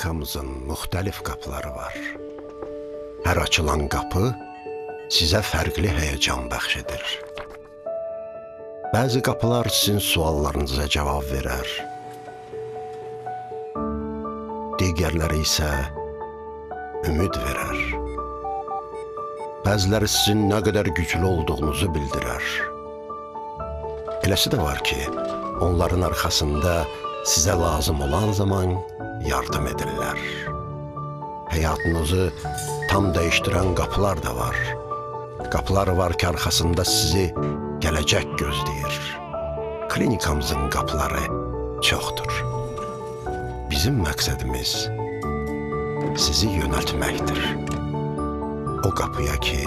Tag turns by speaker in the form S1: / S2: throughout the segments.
S1: Klinikamızın müxtəlif qapıları var. Hər açılan qapı sizə fərqli həyəcan bəxş edir. Bəzi qapılar sizin suallarınıza cavab verər. Digərləri isə ümid verər. Bəziləri sizin nə qədər güclü olduğunuzu bildirər. Eləsi də var ki, onların arxasında sizə lazım olan zaman yardım edirlər. Həyatınızı tam dəyişdirən qapılar da var. Qapılar var ki, arxasında sizi gələcək gözləyir. Klinikamızın qapıları çoxdur. Bizim məqsədimiz sizi yönəltməkdir. O qapıya ki,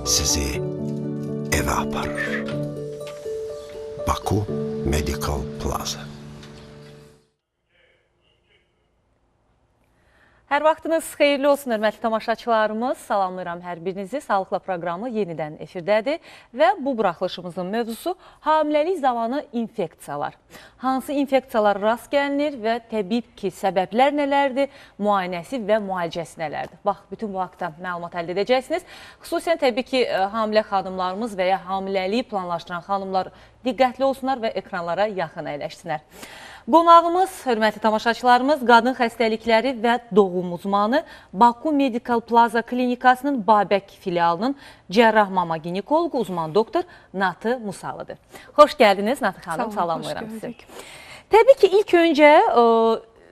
S1: sizi evə aparır. Baku Medical Plaza.
S2: Hər vaxtınız xeyirli olsun, hörmətli tamaşaçılarımız. Salamlayıram hər birinizi. Sağlıqla proqramı yenidən efirdədir və bu buraxılışımızın mövzusu hamiləlik zamanı infeksiyalar. Hansı infeksiyalar rast gəlinir və təbii ki, səbəblər nələrdir, müayinəsi və müalicəsi nələrdir? Bax, bütün bu haqda məlumat əldə edəcəksiniz. Xüsusən təbii ki, hamilə xanımlarımız və ya hamiləliyi planlaşdıran xanımlar diqqətli olsunlar və ekranlara yaxın əyləşsinlər. Qonağımız, hörmətli tamaşaçılarımız, qadın xəstəlikləri və doğum uzmanı Baku Medical Plaza Klinikasının Babək filialının cərrah mama ginekologu uzman doktor Natı Musalıdır. Xoş gəldiniz Natı xanım, salamlayıram sizi. Təbii ki, ilk öncə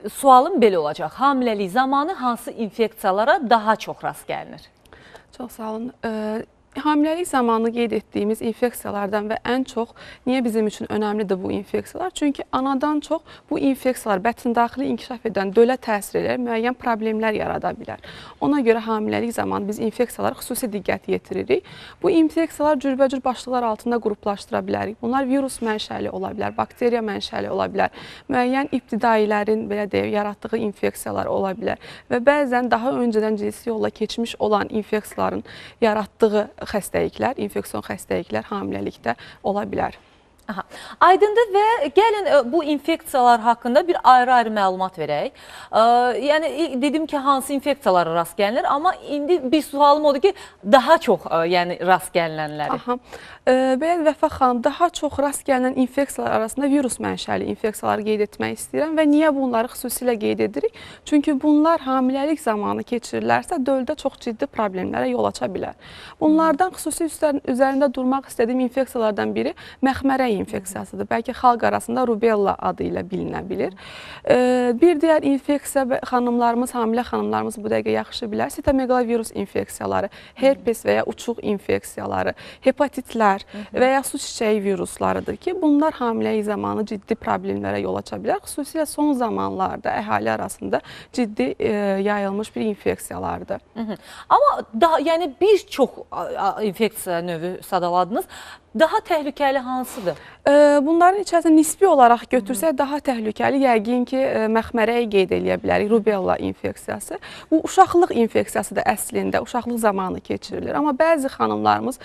S2: sualım belə olacaq. Hamiləlik zamanı hansı infeksiyalara daha çox rast gəlinir?
S3: Çox sağ olun. Hamiləlik zamanı qeyd etdiyimiz infeksiyalardan və ən çox niyə bizim üçün önəmlidir bu infeksiyalar? Çünki anadan çox bu infeksiyalar bətindaxili inkişaf edən dölə təsir edər, müəyyən problemlər yarada bilər. Ona görə hamiləlik zamanı biz infeksiyalara xüsusi diqqət yetiririk. Bu infeksiyalar cürbəcür başlıqlar altında qruplaşdıra bilərik. Bunlar virus mənşəli ola bilər, bakteriya mənşəli ola bilər, müəyyən ibtidailərin belə deyək, yaratdığı infeksiyalar ola bilər və bəzən daha öncədən cinsi yolla keçmiş olan infeksiyaların yaratdığı xəstəliklər, infeksion xəstəliklər hamiləlikdə ola bilər.
S2: Aha. Aydındır və gəlin bu infeksiyalar haqqında bir ayrı-ayrı məlumat verək. Yəni dedim ki, hansı infeksiyalara rast gəlinir, amma indi bir sualım odur ki, daha çox yəni rast gəlinənləri.
S3: Aha. Belə Vəfa xanım, daha çox rast gəlinən infeksiyalar arasında virus mənşəli infeksiyaları qeyd etmək istəyirəm və niyə bunları xüsusilə qeyd edirik? Çünki bunlar hamiləlik zamanı keçirilərsə döldə çox ciddi problemlərə yol aça bilər. Bunlardan xüsusi üzərində durmaq istədiyim infeksiyalardan biri məxmərə infeksiyasıdır. Bəlkə xalq arasında rubella adı ilə bilinə bilir. Bir digər infeksiya xanımlarımız, hamilə xanımlarımız bu dəqiqə yaxşı bilər. Sitomegalovirus infeksiyaları, herpes və ya uçuq infeksiyaları, hepatitlər və ya su çiçəyi viruslarıdır ki, bunlar hamiləlik zamanı ciddi problemlərə yol aça bilər. Xüsusilə son zamanlarda əhali arasında ciddi yayılmış bir infeksiyalardır.
S2: Amma yəni bir çox infeksiya növü sadaladınız. Daha təhlükəli hansıdır?
S3: Bunların içərisində nisbi olaraq götürsək, daha təhlükəli yəqin ki, məxmərəyi qeyd eləyə bilərik, rubella infeksiyası. Bu, uşaqlıq infeksiyasıdır əslində, uşaqlıq zamanı keçirilir. Amma bəzi xanımlarımız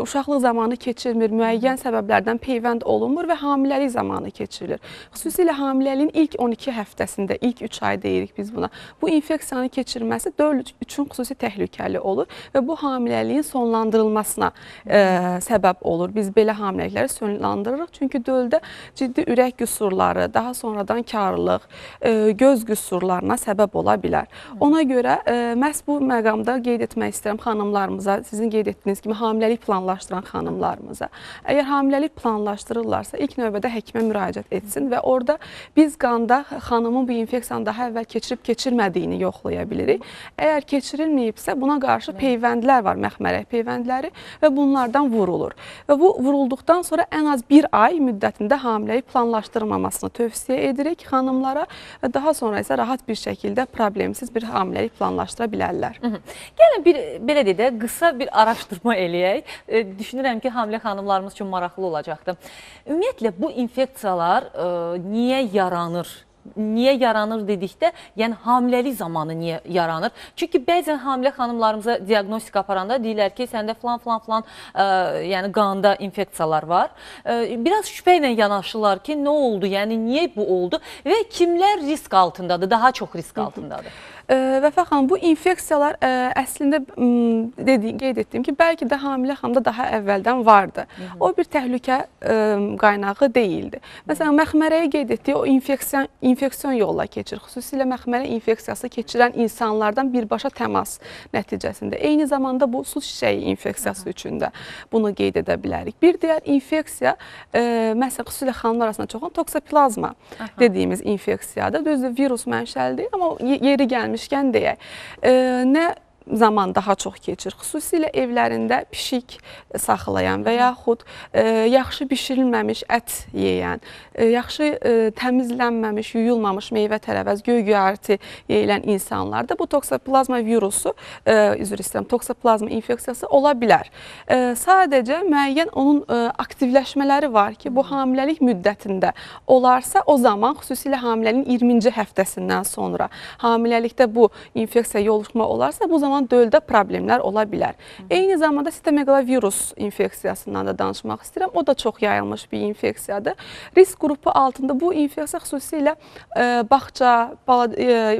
S3: uşaqlıq zamanı keçirmir, müəyyən səbəblərdən peyvənd olunmur və hamiləlik zamanı keçirilir. Xüsusilə hamiləliyin ilk 12 həftəsində, ilk 3 ay deyirik biz buna, bu infeksiyanı keçirməsi döl üçün xüsusi təhlükəli olur və bu hamiləliyin sonlandırılmasına səbəb olur. Biz belə hamiləlikləri sonlandırırıq. Çünki döldə ciddi ürək qüsurları, daha sonradan karlıq, göz qüsurlarına səbəb ola bilər. Ona görə məhz bu məqamda qeyd etmək istəyirəm xanımlarımıza, sizin qeyd etdiyiniz kimi hamiləlik planlaşdıran xanımlarımıza. Əgər hamiləlik planlaşdırırlarsa, ilk növbədə həkimə müraciət etsin və orada biz qanda xanımın bu infeksiyanı daha əvvəl keçirib-keçirmədiyini yoxlaya bilirik. Əgər keçirilməyibsə, buna qarşı peyvəndlər var, məxmərək peyvəndləri və bunlardan vurulur. Və bu vurulduqdan sonra ən az bir ay müddətində hamiləlik planlaşdırılmamasını tövsiyə edirik xanımlara və daha sonra isə rahat bir şəkildə problemsiz bir hamiləlik planlaşdıra bilərlər.
S2: Gəlin belə deyək, qısa bir araşdırma eləyək. Düşünürəm ki, hamilə xanımlarımız üçün maraqlı olacaqdır. Ümumiyyətlə, bu infeksiyalar niyə yaranır? niyə yaranır dedikdə, yəni hamiləlik zamanı niyə yaranır? Çünki bəzən hamilə xanımlarımıza diaqnostika aparanda deyirlər ki, səndə falan yəni qanda infeksiyalar var. Biraz şübhə ilə yanaşırlar ki, nə oldu, yəni niyə bu oldu və kimlər risk altındadır, daha çox risk altındadır?
S3: Vəfa xanım, bu infeksiyalar əslində qeyd etdiyim ki, bəlkə də hamilə xanımda daha əvvəldən vardı. O bir təhlükə qaynağı deyildi. Məsələn, məxmərəyə qeyd etdiyi o infeksiyon yolla keçir. Xüsusilə məxmərə infeksiyası keçirən insanlardan birbaşa təmas nəticəsində. Eyni zamanda bu su çiçəyi infeksiyası üçün də bunu qeyd edə bilərik. Bir digər infeksiya, məsələn, xüsusilə xanımlar arasında çox olan toksoplazma dediyimiz infeksiyadır. Düzdür, virus mənşəlidir, amma yeri gəlmişkən deyək, nə zaman daha çox keçir. Xüsusilə evlərində pişik saxlayan və yaxud yaxşı bişirilməmiş ət yeyən, yaxşı təmizlənməmiş, yuyulmamış meyvə tərəvəz, göy-göyərti yeyilən insanlarda bu toksoplazma virusu, toksoplazma infeksiyası ola bilər. Sadəcə müəyyən onun aktivləşmələri var ki, bu hamiləlik müddətində olarsa, o zaman xüsusilə hamilənin 20-ci həftəsindən sonra hamiləlikdə bu infeksiya yoluxma olarsa, bu zaman döldə problemlər ola bilər. Eyni zamanda sitomegalovirus infeksiyasından da danışmaq istəyirəm. O da çox yayılmış bir infeksiyadır. Risk qrupu altında bu infeksiya xüsusilə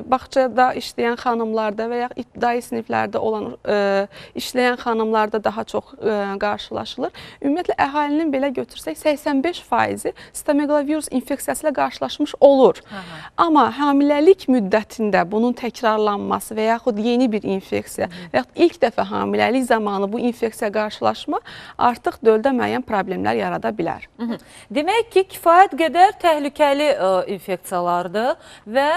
S3: bağçada işləyən xanımlarda və ya ibtidai siniflərdə olan işləyən xanımlarda daha çox qarşılaşılır. Ümumiyyətlə, əhalinin belə götürsək, 85%-i sitomegalovirus infeksiyası ilə qarşılaşmış olur. Amma hamiləlik müddətində bunun təkrarlanması və yaxud yeni bir infeksiya və yaxud ilk dəfə hamiləlik zamanı bu infeksiya qarşılaşma artıq döldə müəyyən problemlər yarada bilər.
S2: Demək ki, kifayət qədər təhlükəli infeksiyalardır və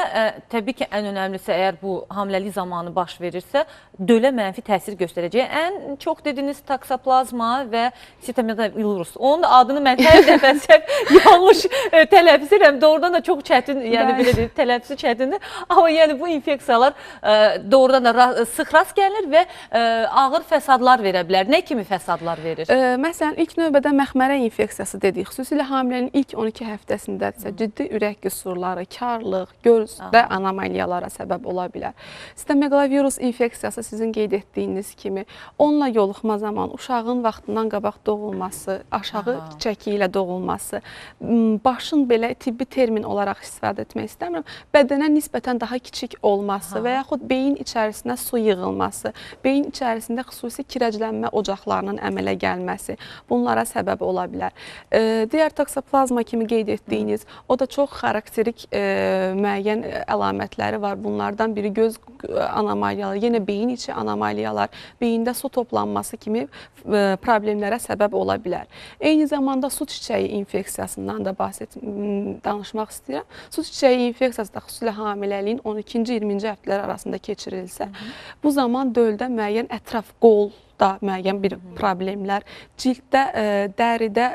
S2: təbii ki, ən önəmlisi əgər bu hamiləlik zamanı baş verirsə, dölə mənfi təsir göstərəcək. Ən çox dediyiniz toksoplazma və sitomegalovirus. Onun da adını mən hər dəfə yanlış tələffüz edirəm. Doğrudan da çox çətin, yəni belə deyil, tələffüzü çətindir. Amma yəni bu infeksiyalar doğrudan da sıx rast gəlir və ağır fəsadlar verə bilər. Nə kimi fəsadlar verir?
S3: Məsələn, ilk növbədə məxmərə infeksiyası dedik. Xüsusilə hamilənin ilk 12 həftəsindədirsə, ciddi ürək qüsurları, karlıq, gözdə anomaliyalara səbəb ola bilər. Sitomegalovirus infeksiyası sizin qeyd etdiyiniz kimi, onunla yoluxma zamanı uşağın vaxtından qabaq doğulması, aşağı çəki ilə doğulması, başın belə tibbi termin olaraq istifadə etmək istəmirəm, bədənə nisbətən daha kiçik olması və yaxud beyin içərisinə su yığılması, beyin içərisində xüsusi kirəclənmə ocaqlarının əmələ gəlməsi bunlara səbəb ola bilər. Digər toksoplazma kimi qeyd etdiyiniz, o da çox xarakterik müəyyən əlamətləri var. Bunlardan biri göz anomaliyaları, yenə beyin içi anomaliyalar, beyində su toplanması kimi problemlərə səbəb ola bilər. Eyni zamanda su çiçəyi infeksiyasından da danışmaq istəyirəm. Su çiçəyi infeksiyası da xüsusilə hamiləliyin 12-ci 20-ci həftələr arasında keçirilsə, bu zaman döldə müəyyən ətraf qolda müəyyən bir problemlər, cilddə, dəridə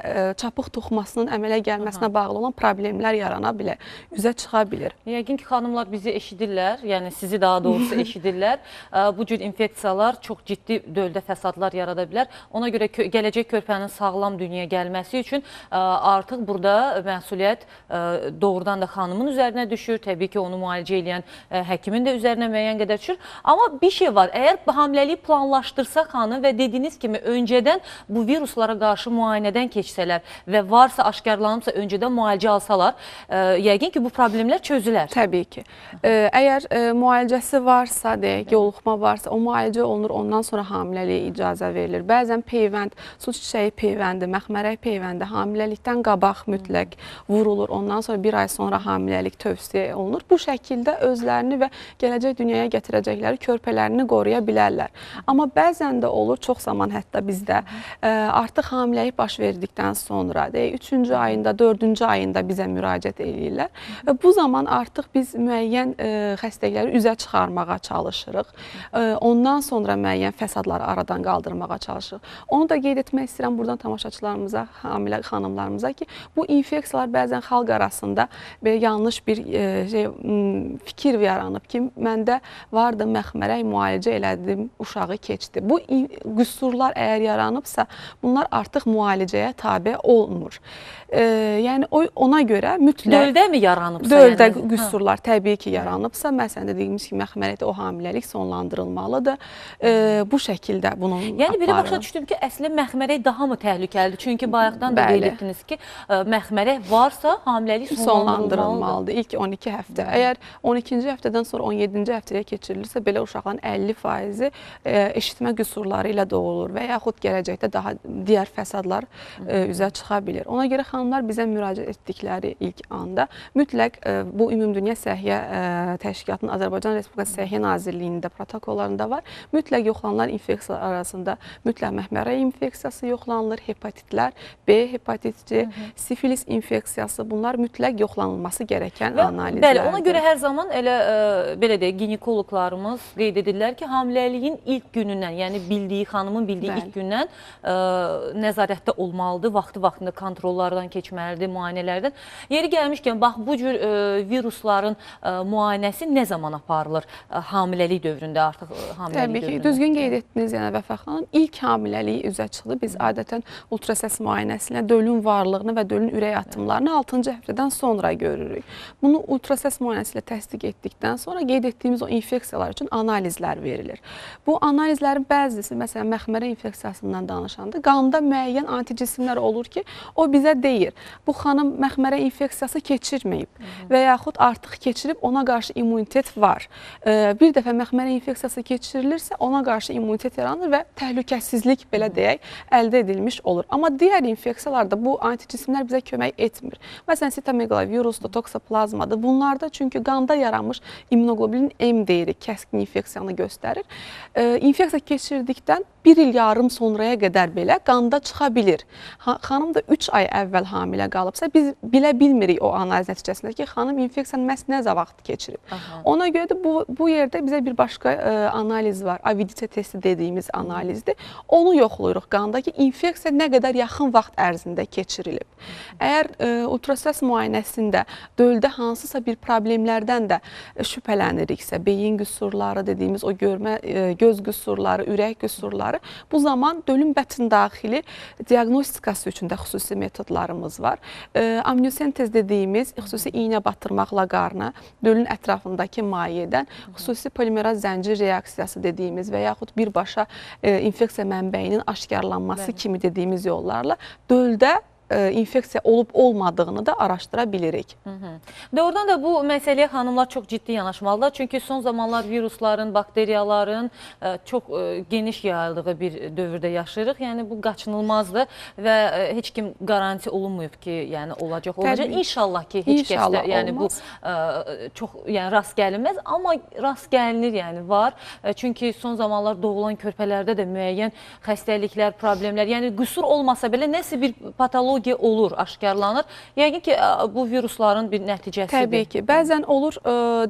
S3: çapıq toxumasının əmələ gəlməsinə bağlı olan problemlər yarana bilər, üzə çıxa bilir.
S2: Yəqin ki, xanımlar bizi eşidirlər, yəni sizi daha doğrusu eşidirlər. Bu cür infeksiyalar çox ciddi döldə fəsadlar yarada bilər. Ona görə gələcək körpənin sağlam dünyaya gəlməsi üçün artıq burada məsuliyyət doğrudan da xanımın üzərinə düşür. Təbii ki, onu müalicə edən həkimin də üzərinə müəyyən qədər düşür. Amma bir şey var, əgər hamiləliyi planlaşdırsa xanım və dediyiniz kimi öncədən bu viruslara qarşı müayinədən keçsələr və varsa aşkarlanıbsa öncədən müalicə alsalar, yəqin ki, bu problemlər çözülər.
S3: Təbii ki. Əgər müalicəsi varsa, deyək, yoluxma varsa, o müalicə olunur, ondan sonra hamiləliyə icazə verilir. Bəzən peyvənd, su çiçəyi peyvəndi, məxmərək peyvəndi hamiləlikdən qabaq mütləq vurulur. Ondan sonra bir ay sonra hamiləlik tövsiyə olunur. Bu şəkildə özlərini və gələcək dünyaya gətirəcəkləri körpələrini qoruya bilərlər. Amma bəzən də olur, çox zaman hətta bizdə artıq hamiləlik baş verdikdən sonra, 3-cü ayında, 4-cü ayında bizə müraciət edirlər. Bu zaman artıq biz müəyyən xəstəlikləri üzə çıxarmağa çalışırıq. Ondan sonra müəyyən fəsadları aradan qaldırmağa çalışırıq. Onu da qeyd etmək istəyirəm buradan tamaşaçılarımıza, hamilə xanımlarımıza ki, bu infeksiyalar bəzən xalq arasında yanlış bir fikir yaranıb ki, məndə vardı məxmərək müalicə elədim, uşağı keçdi. Bu qüsurlar əgər yaranıbsa, bunlar artıq müalicəyə tabe olmur. Yəni ona görə mütləq
S2: Döldə mi yaranıbsa?
S3: döldə
S2: Yəni?
S3: qüsurlar təbii ki yaranıbsa, məsələn dediyimiz kimi məxməriyyətdə o hamiləlik sonlandırılmalıdır. Bu şəkildə bunun
S2: Yəni belə başa düşdüm ki, əslində məxmərək daha mı təhlükəlidir? Çünki bayaqdan da qeyd etdiniz ki, məxmərək varsa hamiləlik sonlandırılmalıdır.
S3: İlk 12 həftə. Əgər 12-ci həftədən sonra 17-ci həftəyə keçirilirsə, belə uşaqların 50%-i eşitmə qüsurları ilə doğulur və yaxud gələcəkdə daha digər fəsadlar üzə çıxa bilir. Ona görə xanımlar bizə müraciət etdikləri ilk anda mütləq bu Ümumdünya Səhiyyə Təşkilatının Azərbaycan Respublikası Səhiyyə Nazirliyinin də protokollarında var. Mütləq yoxlanılan infeksiyalar arasında mütləq məxmərək infeksiyası yoxlanılır, hepatitlər, B hepatiti, sifilis infeksiyası, bunlar mütləq yoxlanılması gərəkən analizlərdir.
S2: Bəli, ona görə hər zaman elə belə deyək, ginekoloqlarımız qeyd edirlər ki, hamiləliyin ilk günündən, yəni xanımın bildiyi ilk gündən nəzarətdə olmalıdır, vaxtı-vaxtında kontrollardan keçməlidir, müayinələrdən. Yeri gəlmişkən, bax, bu cür virusların müayinəsi nə zaman aparılır? Hamiləlik dövründə, artıq hamiləlik dövründə.
S3: Təbii ki, düzgün qeyd etdiniz, yəni Vəfa xanım. İlk hamiləliyi üzə çıxdı. Biz adətən ultrasəs müayinəsi ilə dölün varlığını və dölün ürək atımlarını 6-cı həftədən sonra görürük. Bunu ultrasəs müayinəsi ilə təsdiq etdikdən sonra qeyd etdiyimiz o infeksiyalar üçün analizlər verilir. Bu analizlərin bəzisi, məsələn, məxmərə infeksiyasından danışanda, qanda müəyyən anticismlər olur ki, o bizə deyir, bu xanım məxmərə infeksiyası keçirməyib və yaxud artıq keçirib, ona qarşı immunitet var. Bir dəfə məxmərə infeksiyası keçirilirsə, ona qarşı immunitet yaranır və təhlükəsizlik, belə deyək, əldə edilmiş olur. Amma digər infeksiyalarda bu anticismlər bizə kömək etmir. Məsələn, sitomegalovirusdur, toksoplazmadır. Bunlarda çünki qanda yaranmış immunoglobulin M deyirik, kəskin infeksiyanı göstərir. İnfeksiya keçirdikdən 1 il yarım sonraya qədər belə qanda çıxa bilir. Xanım da 3 ay əvvəl hamilə qalıbsa, biz bilə bilmirik o analiz nəticəsində ki, xanım infeksiyanı məhz nə vaxt keçirib. Ona görə də bu yerdə bizə bir başqa analiz var. Avidite testi dediyimiz analizdir. Onu yoxlayırıq qanda ki, infeksiya nə qədər yaxın vaxt ərzində keçirilib. Əgər ultrasəs müayinəsində döldə hansısa bir problemlərdən də şübhələniriksə, beyin qüsurları dediyimiz o görmə, göz qüsurları, ürək qüsurları, bu zaman dölün bətin daxili diaqnostikası üçün də xüsusi metodlarımız var. Amniosentez dediyimiz xüsusi iynə batırmaqla qarna, dölün ətrafındakı mayedən xüsusi polimeraz zəncir reaksiyası dediyimiz və yaxud birbaşa infeksiya mənbəyinin aşkarlanması kimi dediyimiz yollarla döldə infeksiya olub-olmadığını da araşdıra bilirik.
S2: Doğrudan da bu məsələyə xanımlar çox ciddi yanaşmalılar. Çünki son zamanlar virusların, bakteriyaların çox geniş yayıldığı bir dövrdə yaşayırıq. Yəni bu qaçınılmazdır və heç kim garanti olunmayıb ki, yəni olacaq. İnşallah ki, heç kəsdə yəni bu çox yəni rast gəlinməz, amma rast gəlinir, yəni var. Çünki son zamanlar doğulan körpələrdə də müəyyən xəstəliklər, problemlər, yəni qüsur olmasa belə nəsə bir patologiya olur, aşkarlanır. Yəqin ki, bu virusların bir nəticəsidir.
S3: Təbii ki, bəzən olur,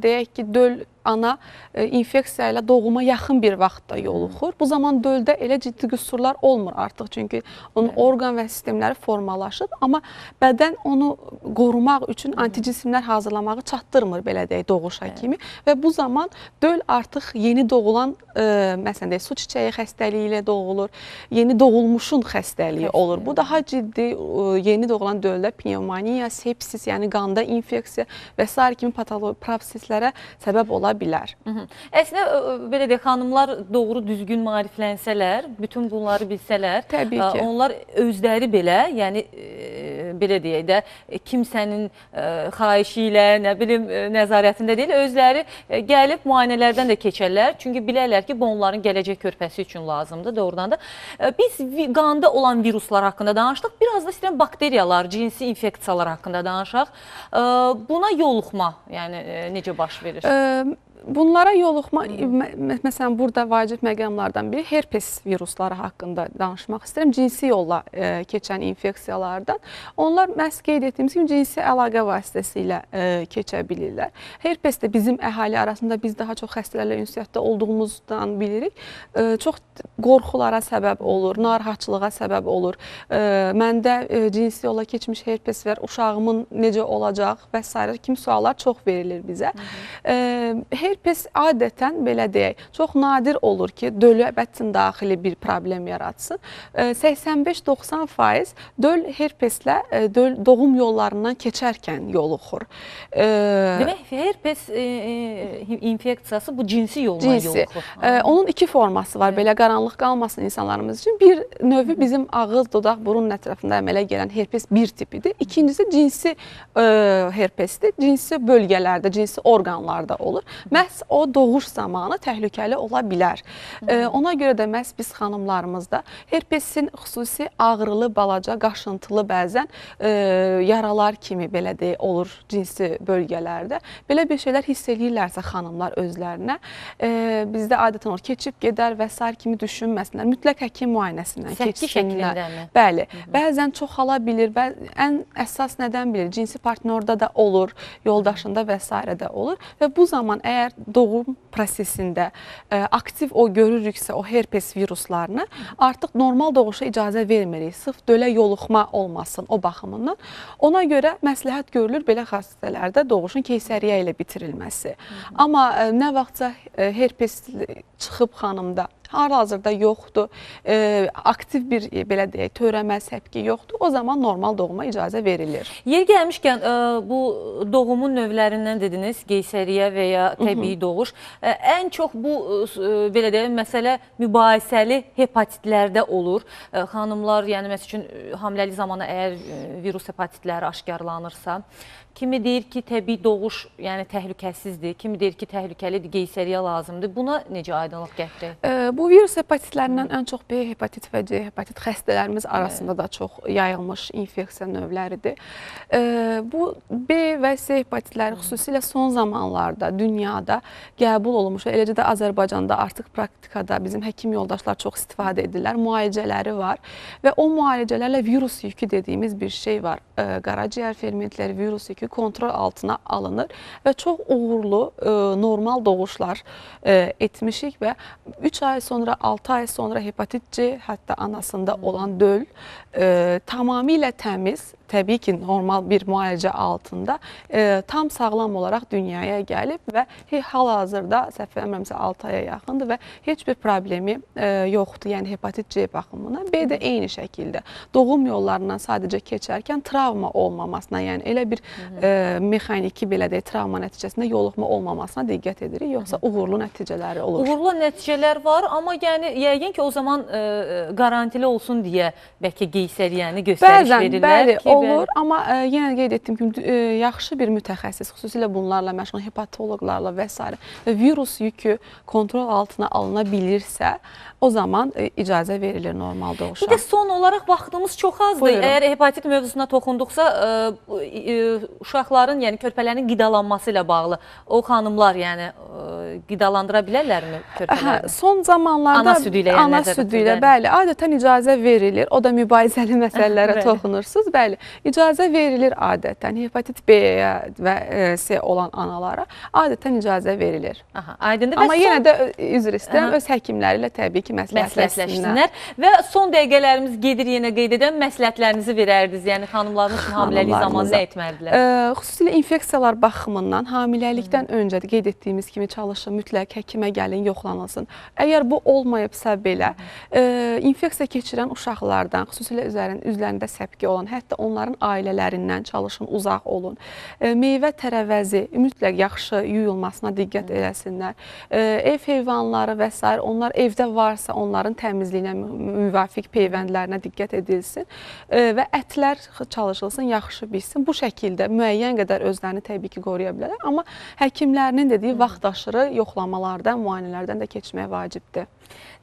S3: deyək ki, döl ana infeksiya ilə doğuma yaxın bir vaxtda yoluxur. Bu zaman döldə elə ciddi qüsurlar olmur artıq, çünki onun orqan və sistemləri formalaşıb, amma bədən onu qorumaq üçün anticismlər hazırlamağı çatdırmır, belə deyək, doğuşa kimi və bu zaman döl artıq yeni doğulan, məsələn deyək, su çiçəyi xəstəliyi ilə doğulur, yeni doğulmuşun xəstəliyi olur. Bu daha ciddi, yeni doğulan döldə pnevmoniya, sepsis, yəni qanda infeksiya və s. kimi proseslərə səbəb ola bilər.
S2: Əslində, belə deyək, xanımlar doğru düzgün maariflənsələr, bütün bunları bilsələr, onlar özləri belə, yəni belə deyək də, kimsənin xahişi ilə, nə bilim, nəzarətində deyil, özləri gəlib müayinələrdən də keçərlər. Çünki bilərlər ki, bu onların gələcək körpəsi üçün lazımdır, doğrudan da. Biz qanda olan viruslar haqqında danışdıq, biraz da istəyirəm bakteriyalar, cinsi infeksiyalar haqqında danışaq. Buna yoluxma, yəni necə baş verir?
S3: Bunlara yoluxma, məsələn, burada vacib məqamlardan biri herpes virusları haqqında danışmaq istəyirəm. Cinsi yolla keçən infeksiyalardan. Onlar məhz qeyd etdiyimiz kimi cinsi əlaqə vasitəsilə keçə bilirlər. Herpes də bizim əhali arasında biz daha çox xəstələrlə ünsiyyətdə olduğumuzdan bilirik. Çox qorxulara səbəb olur, narahatçılığa səbəb olur. Məndə cinsi yolla keçmiş herpes var, uşağımın necə olacaq və s. kimi suallar çox verilir bizə. Herpes adətən, belə deyək, çox nadir olur ki, dölü bətin daxili bir problem yaratsın. 85-90% döl herpeslə doğum yollarından keçərkən yoluxur.
S2: Demək, herpes infeksiyası bu cinsi yolla yoluxur.
S3: Onun iki forması var, belə qaranlıq qalmasın insanlarımız üçün. Bir növü bizim ağız, dodaq, burun ətrafında əmələ gələn herpes bir tipidir. İkincisi cinsi herpesdir. Cinsi bölgələrdə, cinsi orqanlarda olur. Məhz o doğuş zamanı təhlükəli ola bilər. Ona görə də məhz biz xanımlarımızda herpesin xüsusi ağrılı, balaca, qaşıntılı bəzən yaralar kimi belə deyək olur cinsi bölgələrdə. Belə bir şeylər hiss edirlərsə xanımlar özlərinə, bizdə adətən olur, keçib gedər və s. kimi düşünməsinlər. Mütləq həkim müayinəsindən keçsinlər. Bəli, bəzən çoxala bilir, ən əsas nədən bilir? Cinsi partnyorda da olur, yoldaşında və s. də olur və bu zaman əgər doğum prosesində aktiv o görürüksə o herpes viruslarını artıq normal doğuşa icazə vermirik. Sırf dölə yoluxma olmasın o baxımından. Ona görə məsləhət görülür belə xəstələrdə doğuşun keysəriyyə ilə bitirilməsi. Amma nə vaxtsa herpes çıxıb xanımda hal-hazırda yoxdur, aktiv bir belə deyək, törəmə, səpki yoxdur, o zaman normal doğuma icazə verilir.
S2: Yer gəlmişkən, bu doğumun növlərindən dediniz, qeysəriyyə və ya təbii doğuş. Ən çox bu, belə deyək, məsələ mübahisəli hepatitlərdə olur. Xanımlar, yəni məsəl üçün, hamiləlik zamanı əgər virus hepatitləri aşkarlanırsa, kimi deyir ki, təbii doğuş yəni təhlükəsizdir, kimi deyir ki, təhlükəlidir, qeysəriyyə lazımdır. Buna necə aydınlıq gətirək?
S3: Bu virus hepatitlərindən ən çox B hepatit və C hepatit xəstələrimiz arasında da çox yayılmış infeksiya növləridir. Bu B və C hepatitləri xüsusilə son zamanlarda dünyada qəbul olunmuş və eləcə də Azərbaycanda artıq praktikada bizim həkim yoldaşlar çox istifadə edirlər, müalicələri var və o müalicələrlə virus yükü dediyimiz bir şey var. Qaraciyər fermentləri, virus yükü kontrol altına alınır və çox uğurlu normal doğuşlar etmişik və 3 ay sonra, 6 ay sonra hepatit C, hətta anasında olan döl tamamilə təmiz, təbii ki, normal bir müalicə altında tam sağlam olaraq dünyaya gəlib və hal-hazırda səhv eləmirəmsə 6 aya yaxındır və heç bir problemi yoxdur, yəni hepatit C baxımından. B də eyni şəkildə doğum yollarından sadəcə keçərkən travma olmamasına, yəni elə bir mexaniki belə deyək, travma nəticəsində yoluxma olmamasına diqqət edirik, yoxsa uğurlu nəticələri olur.
S2: Uğurlu nəticələr var, amma yəni yəqin ki, o zaman garantili olsun deyə bəlkə qeysəriyyəni göstəriş verirlər.
S3: Bəli, olur, amma yenə qeyd etdiyim kimi yaxşı bir mütəxəssis, xüsusilə bunlarla məşğul hepatoloqlarla və s. və virus yükü kontrol altına alına bilirsə, o zaman icazə verilir normal doğuşa.
S2: Bir də son olaraq vaxtımız çox azdır.
S3: Buyurun.
S2: Əgər hepatit mövzusuna toxunduqsa, uşaqların, yəni körpələrin qidalanması ilə bağlı o xanımlar yəni qidalandıra bilərlərmi körpələrini?
S3: Son zamanlarda ana südü ilə, bəli, adətən icazə verilir. O da mübahisəli məsələlərə toxunursunuz. Bəli, icazə verilir adətən. Hepatit B və C olan analara adətən icazə verilir.
S2: Aydındır.
S3: Amma yenə də üzr istəyirəm, öz həkimləri ilə təbii ki, məsləhətləşsinlər.
S2: Və son dəqiqələrimiz gedir, yenə qeyd edən məsləhətlərinizi verərdiniz. Yəni xanımlarımız üçün hamiləlik zamanı nə etməlidirlər?
S3: Xüsusilə infeksiyalar baxımından hamiləlikdən öncə də qeyd etdiyimiz kimi çalışın, mütləq həkimə gəlin, yoxlanılsın. Əgər bu olmayıbsa belə, infeksiya keçirən uşaqlardan, xüsusilə üzlərində səpki olan, hətta onların ailələrindən çalışın, uzaq olun. Meyvə tərəvəzi mütləq yaxşı yuyulmasına diqqət eləsinlər. Ev heyvanları və s. onlar evdə varsa onların təmizliyinə, müvafiq peyvəndlərinə diqqət edilsin və ətlər çalışılsın, yaxşı bilsin. Bu şəkildə müəyyən qədər özlərini təbii ki, qoruya bilərlər. Amma həkimlərinin dediyi vaxt aşırı yoxlamalardan, müayinələrdən də keçmək vacibdir.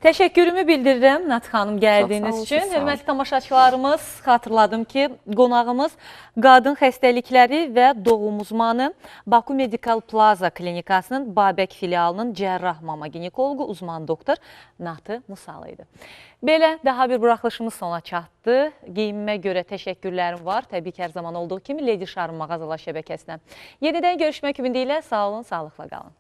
S2: Təşəkkürümü bildirirəm Natiq xanım gəldiyiniz üçün. Hörmətli tamaşaçılarımız, xatırladım ki, qonağımız qadın xəstəlikləri və doğum uzmanı Baku Medical Plaza klinikasının Babək filialının cərrah mama ginekologu uzman doktor Natiq Musalı idi. Belə daha bir buraxılışımız sona çatdı. Geyimimə görə təşəkkürlərim var. Təbii ki, hər zaman olduğu kimi Lady Charm mağazalar şəbəkəsinə. Yenidən görüşmək ümidi ilə sağ olun, sağlıqla qalın.